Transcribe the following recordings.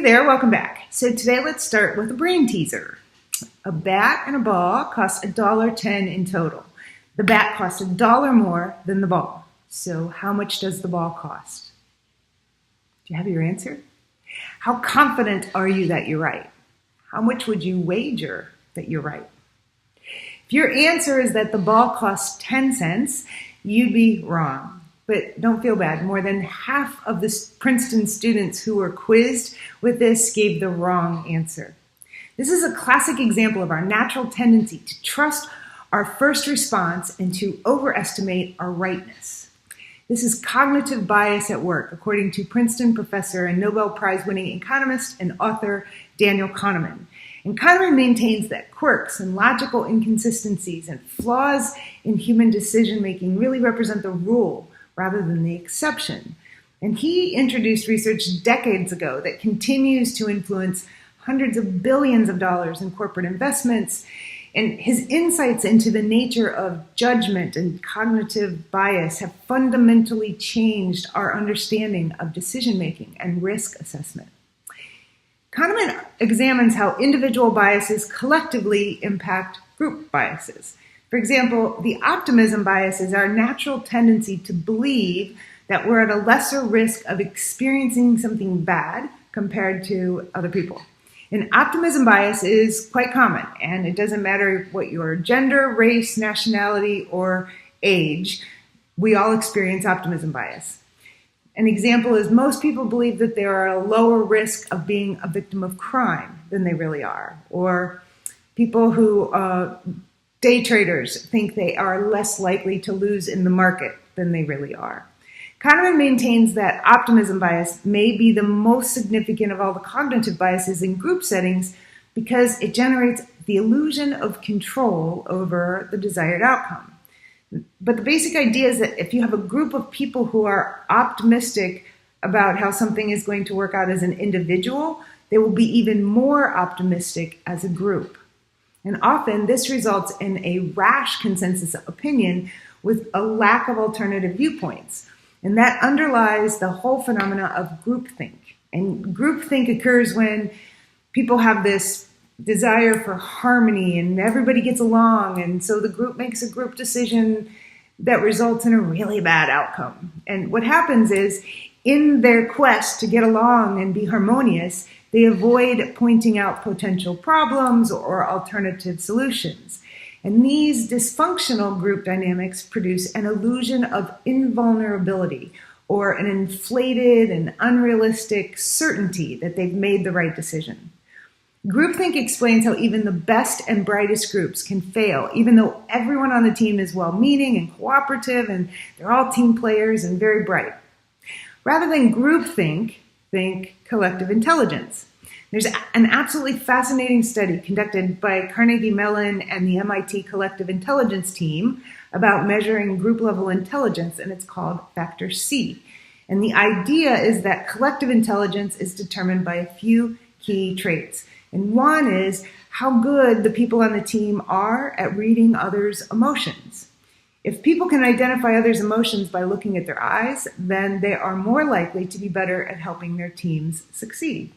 Hey there, welcome back. So today let's start with a brain teaser. A bat and a ball cost $1.10 in total. The bat costs $1 more than the ball. So how much does the ball cost? Do you have your answer? How confident are you that you're right? How much would you wager that you're right? If your answer is that the ball costs 10 cents, you'd be wrong. But don't feel bad. More than half of the Princeton students who were quizzed with this gave the wrong answer. This is a classic example of our natural tendency to trust our first response and to overestimate our rightness. This is cognitive bias at work, according to Princeton professor and Nobel Prize-winning economist and author Daniel Kahneman. And Kahneman maintains that quirks and logical inconsistencies and flaws in human decision-making really represent the rule rather than the exception. And he introduced research decades ago that continues to influence hundreds of billions of dollars in corporate investments. And his insights into the nature of judgment and cognitive bias have fundamentally changed our understanding of decision-making and risk assessment. Kahneman examines how individual biases collectively impact group biases. For example, the optimism bias is our natural tendency to believe that we're at a lesser risk of experiencing something bad compared to other people. And optimism bias is quite common, and it doesn't matter what your gender, race, nationality, or age, we all experience optimism bias. An example is most people believe that they are at a lower risk of being a victim of crime than they really are, or people who day traders think they are less likely to lose in the market than they really are. Kahneman maintains that optimism bias may be the most significant of all the cognitive biases in group settings because it generates the illusion of control over the desired outcome. But the basic idea is that if you have a group of people who are optimistic about how something is going to work out as an individual, they will be even more optimistic as a group. And often this results in a rash consensus opinion with a lack of alternative viewpoints. And that underlies the whole phenomena of groupthink. And groupthink occurs when people have this desire for harmony and everybody gets along. And so the group makes a group decision that results in a really bad outcome. And what happens is in their quest to get along and be harmonious, they avoid pointing out potential problems or alternative solutions. And these dysfunctional group dynamics produce an illusion of invulnerability or an inflated and unrealistic certainty that they've made the right decision. Groupthink explains how even the best and brightest groups can fail, even though everyone on the team is well-meaning and cooperative and they're all team players and very bright. Rather than groupthink, think collective intelligence. There's an absolutely fascinating study conducted by Carnegie Mellon and the MIT Collective Intelligence team about measuring group-level intelligence, and it's called Factor C. And the idea is that collective intelligence is determined by a few key traits. And one is how good the people on the team are at reading others' emotions. If people can identify others' emotions by looking at their eyes, then they are more likely to be better at helping their teams succeed.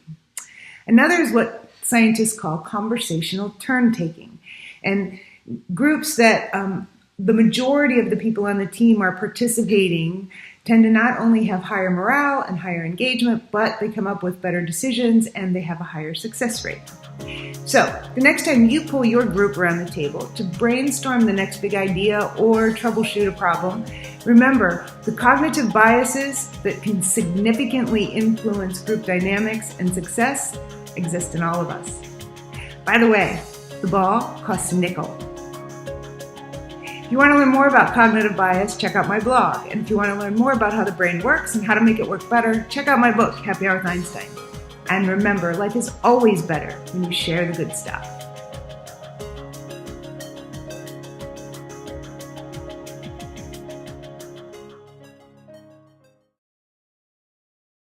Another is what scientists call conversational turn-taking. And groups that the majority of the people on the team are participating tend to not only have higher morale and higher engagement, but they come up with better decisions and they have a higher success rate. So the next time you pull your group around the table to brainstorm the next big idea or troubleshoot a problem, remember the cognitive biases that can significantly influence group dynamics and success exist in all of us. By the way, the ball costs a nickel. If you want to learn more about cognitive bias, check out my blog. And if you want to learn more about how the brain works and how to make it work better, check out my book, Happy Hour with Einstein. And remember, life is always better when you share the good stuff.